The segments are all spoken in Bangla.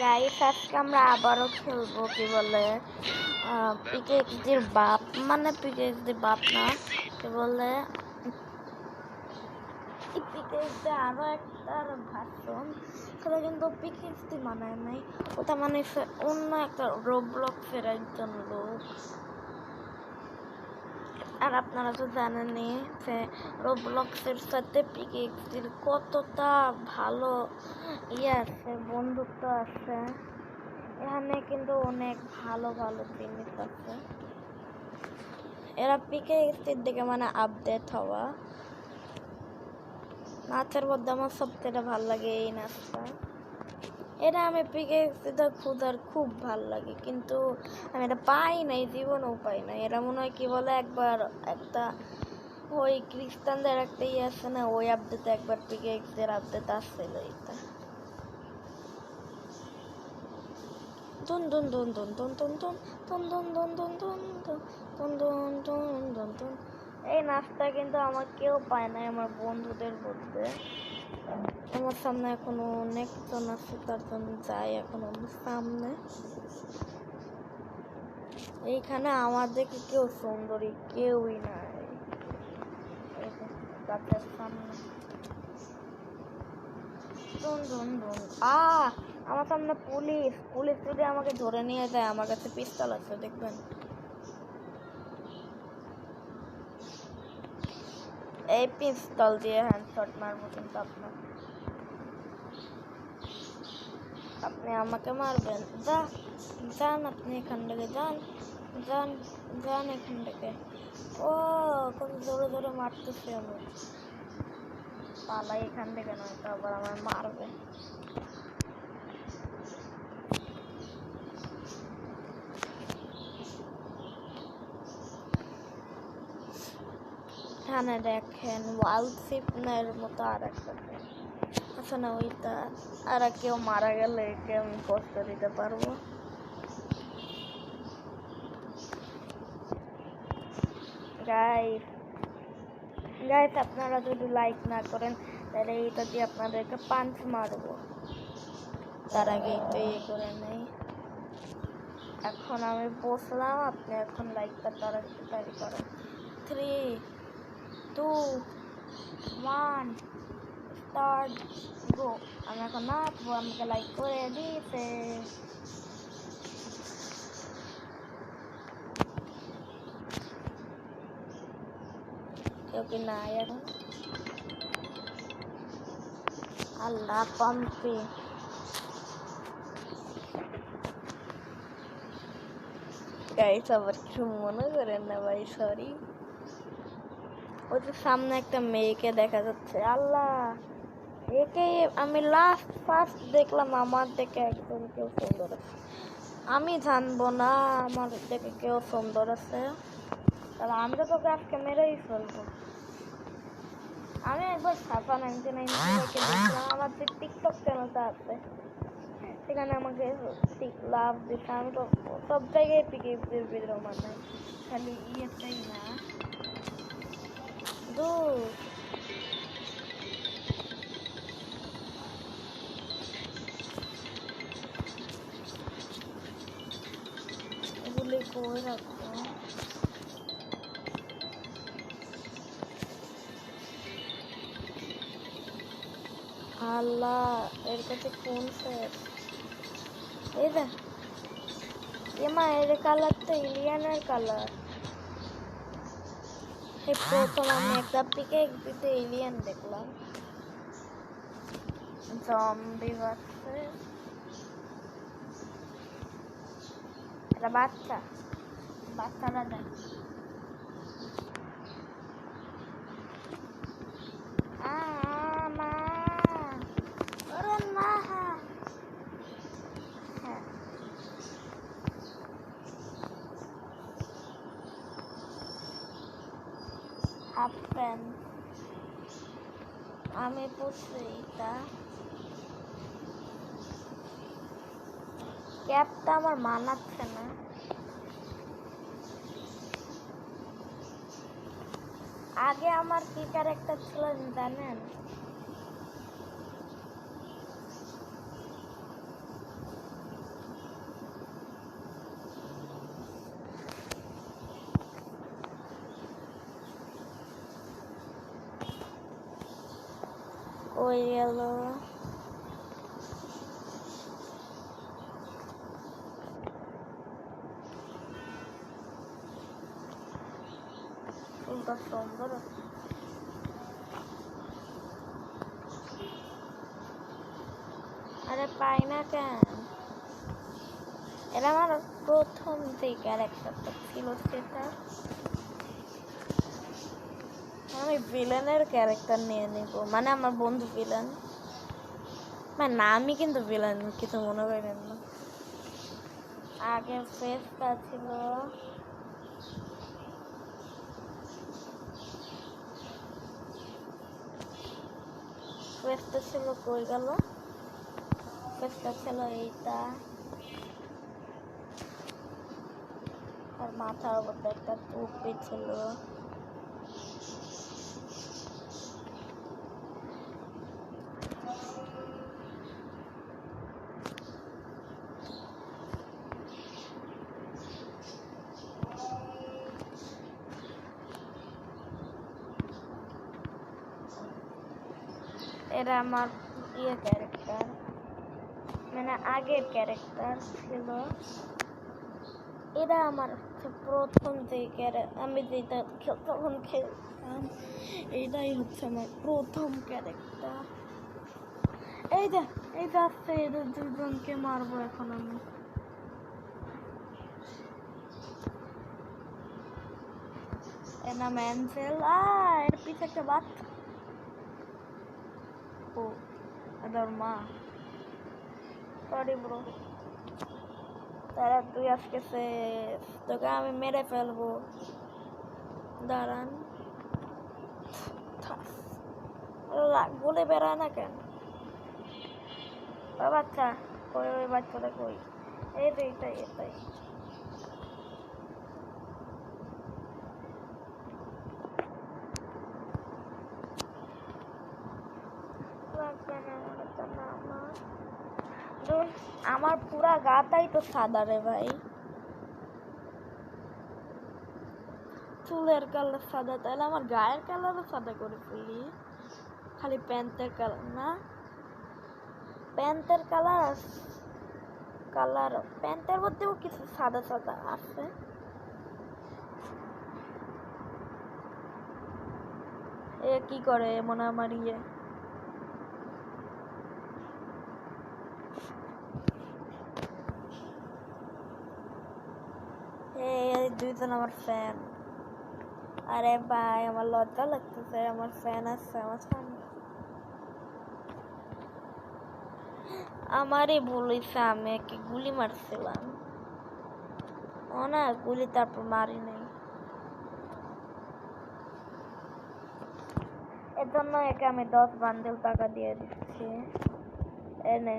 গাইস আজকে আমরা আবারও খেলবো কি বলে পিকেএক্সডির বাপ, মানে পিকেএক্সডির বাপ না, কি বলে পিকেএক্সডি আরো একটা ভার্সন, সেটা কিন্তু পিকেএক্সডি মানায় নাই, ওটা মানে অন্য একটা রোবলক্সের একজন লোক। আর আপনারা তো জানেনই যে রোবলক্সের সাথে পিকেএক্সডির কতটা ভালো আছে, বন্ধুত্ব আছে। এখানে কিন্তু অনেক ভালো ভালো জিনিস আছে। এরা পিকেএক্সডির দিকে মানে আপডেট হওয়া। নাচের মধ্যে আমার সবথেকে ভালো লাগে এই নাচটা। এটা আমি পিকেএক্সডিটা খোঁজার খুব ভালো লাগে, কিন্তু আমি এটা পাই নাই, জীবনেও পাই নাই। এরা মনে হয় কি বলে একবার একটা ওই খ্রিস্টানদের একটা ইয়ে আছে না, ওই আপডেটে একবার পিকেএক্সডির আপডেট আসছিল। এটা Dun dun dun dun dun dun dun dun dun dun dun dun dun dun dun dun dun। এই নাচটা কিন্তু আমার কেউ পায় না আমার বন্ধুদের মধ্যে। আমার সামনে এখনো অনেকজন আছে, তার জন্য যাই এখন সামনে। এইখানে আমার দেখে কেউ সুন্দরী কেউই নাই। গাছের সামনে ডুন ডুন ডুন আমার সামনে পুলিশ যদি আমাকে ধরে নিয়ে যায়, আমার কাছে পিস্তল আছে, দেখবেন। এই পিস্তল দিয়ে হ্যান্ডশট মারবো, কিন্তু আপনি আমাকে মারবেন? যান আপনি এখান থেকে, যান এখান থেকে। ও কত জোরে জোরে মারতেছে, আমি পালাই এখান থেকে, নয়তো আবার আমার মারবে। এখানে দেখেন ওয়াইল্ড সিপনের মতো আর একটা আছে না, ওইটা। আর কেউ মারা গেলে একে আমি কষ্ট দিতে পারবো। গাইস আপনারা যদি লাইক না করেন তাহলে এটা দিয়ে আপনাদেরকে পাঞ্চ মারবো। তার আগে একটু ইয়ে করে নেই। এখন আমি বসলাম, আপনি এখন লাইকটা তাড়াতাড়ি করেন। 3, 2, 1 স্টার্ট গো। আমি এখন নাচবো, আমাকে লাইক করে দিতে। কেউ কি নাই এখন? আল্লাহ পাম্পি। গাইস আবার কিছু মনে করেন না ভাই, সরি। ওই যে সামনে একটা মেয়েকে দেখা যাচ্ছে। আল্লাহ, একে আমি ফার্স্ট দেখলাম, আমার দেখে একদম কেউ সুন্দর আছে। আমি জানবো না আমার দেখে কেউ সুন্দর আছে, তাহলে আমি তো তোকে আজকে মেরেই ফেলবো। আমি একবার সাফা 99 দেখলাম, আমার যে টিকটক চ্যানেলটা আছে সেখানে আমাকে লাভ দিচ্ছে। আমি তো সব জায়গায় পিকেএক্সডির ভিডিও বানাই, খালি ইয়েটাই না। এগুলি করে রাখবো। আল্লাহ, এর কাছে কোন সেট? এই দেখ এমা, এর কালারটা এলিয়ানের কালার। এই প্রথম আমি একটা পিকেএক্সডিতে এলিয়ান দেখলাম। জম্বি বাচ্চা, এটা বাচ্চারা দেখ। হাফ প্যান্ট আমি পরছি, এটা ক্যাপটা আমার মানাচ্ছে না। আগে আমার কি ক্যারেক্টার ছিল জানেন? ওই গেল। ফুলটা সুন্দর। আরে পাই না কেন? এটা আমার প্রথম যে ক্যারেক্টারটা ছিল সেটা আমি ভিলেনের ক্যারেক্টার নিয়ে নিব, মানে আমার বন্ধু ভিলেন, মানে না আমি কিন্তু ভিলেন কিছু মনে করেন না। আগে ফেসটা ছিল ফেসটা ছিল কই গেল? ফেসটা ছিল এইটা, আর মাথার মধ্যে একটা টুপি ছিল। এটা আমার ইয়ে ক্যারেক্টার, মানে আগের ক্যারেক্টার ছিল। এটা আমার প্রথম যে আমি যেটা তখন খেলতাম, এইটাই হচ্ছে আমার প্রথম ক্যারেক্টার। এই যে আসছে, এদের দুজনকে মারবো এখন আমি। এর নাম অ্যাঞ্জেল। এর পিছে একটা বাচ্চা। ও এদের মা। সরি ব্রো, তারা তুই আজকে শেষ, তোকে আমি মেরে ফেলবো। দাঁড়ান, বলে বেড়ায় না কেন? ও বাচ্চা কই? ওই বাচ্চাটা কই? এই তো এটাই এটাই। আমার পুরা গাটাই তো সাদা রে ভাই, চুলের কালার সাদা, তাহলে আমার গায়ের কালারও সাদা করে ফেলি। খালি প্যান্টের কালার না, প্যান্টের কালার কালার প্যান্টের মধ্যেও কিছু সাদা সাদা আছে। এ কি করে মনে আমার ইয়ে দুইজন আমার ফ্যান। আরে ভাই আমার লজ্জা লাগতেছে, আমার ফ্যান আছে আমার সামনে। আমারই ভুল হয়েছে, আমি একে গুলি মারছিলাম। ও না গুলি তারপর মারি নাই, এর জন্য একে আমি 10 বান্ডেল টাকা দিয়ে দিচ্ছি। এনে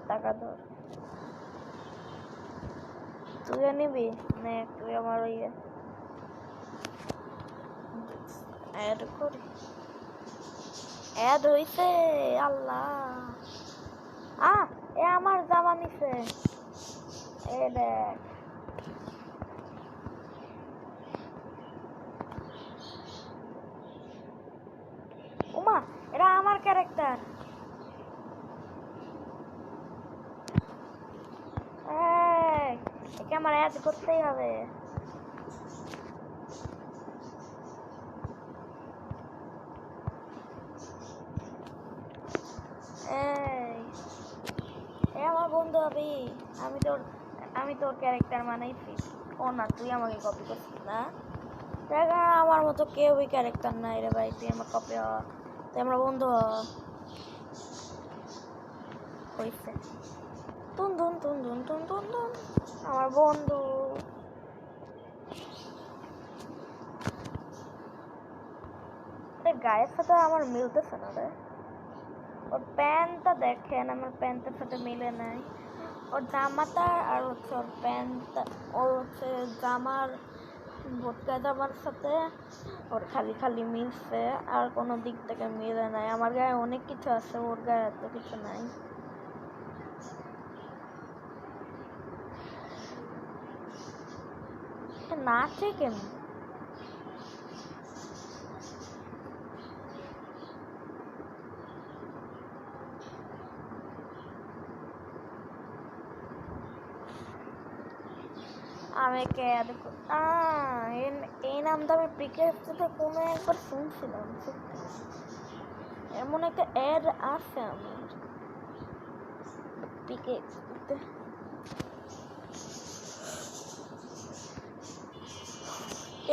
টাকা ধর, তুইও নিবি নে, তুই আমার ইয়ে অ্যাড করি। অ্যাড হইছে। আল্লাহ, এ আমার জামা নিছে। এ দেখ, উমা এটা আমার ক্যারেক্টার। একে আমার অ্যাড করতেই হবে। আমার বন্ধু হবি। আমি তোর ক্যারেক্টার বানাইছি। ও না, তুই আমাকে কপি করছিস না? দেখ আমার মতো কেউই ক্যারেক্টার নাই রে ভাই, তুই আমার কপি হ, তুই আমার বন্ধু হইছে। টুন টুন টুন টুন টুন টুন টুন, আমার বন্ধু। গায়ের সাথে আমার মিলতেছে না রে। ওর প্যান্টটা দেখেন, আমার প্যান্টের সাথে মিলে নাই। ওর জামাটা আর হচ্ছে ওর প্যান্টটা, ওর হচ্ছে জামার ভোটকা জামার সাথে ওর খালি খালি মিলছে, আর কোনো দিক থেকে মিলে নাই। আমার গায়ে অনেক কিছু আছে, ওর গায়ে এত কিছু নাই। নাচে কেমন? আমি কে দেখো এই নামটা আমি পিকেতে কোনো একবার শুনছিলাম। এমন একটা অ্যাড আছে আমার পিকেতে।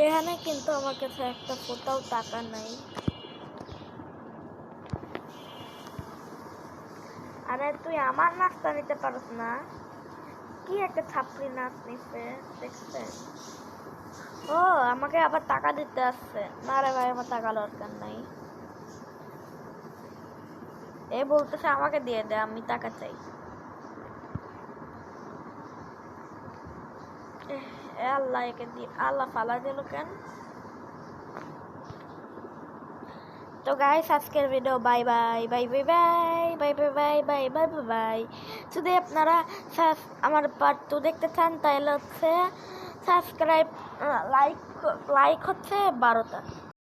এখানে কিন্তু আমার কাছে একটা ফোটাও টাকা নাই। আরে তুই আমার নাস্তা নিতে পারস না? কি একটা ছাপড়ি নাচ নিচ্ছে দেখছেন? ও আমাকে আবার টাকা দিতে আসছে। না রে ভাই, আমার টাকা দরকার নাই। এ বলতেছে আমাকে দিয়ে দে, আমি টাকা চাই। আল্লাহ, একে দিয়ে আল্লাহ ফালা দিল কেন? তো গাইস, আজকের video bye bye bye bye bye bye bye bye bye bye bye. যদি আপনারা আমার পার্ট 2 দেখতে চান তাহলে হচ্ছে সাবস্ক্রাইব, লাইক হচ্ছে 12টা।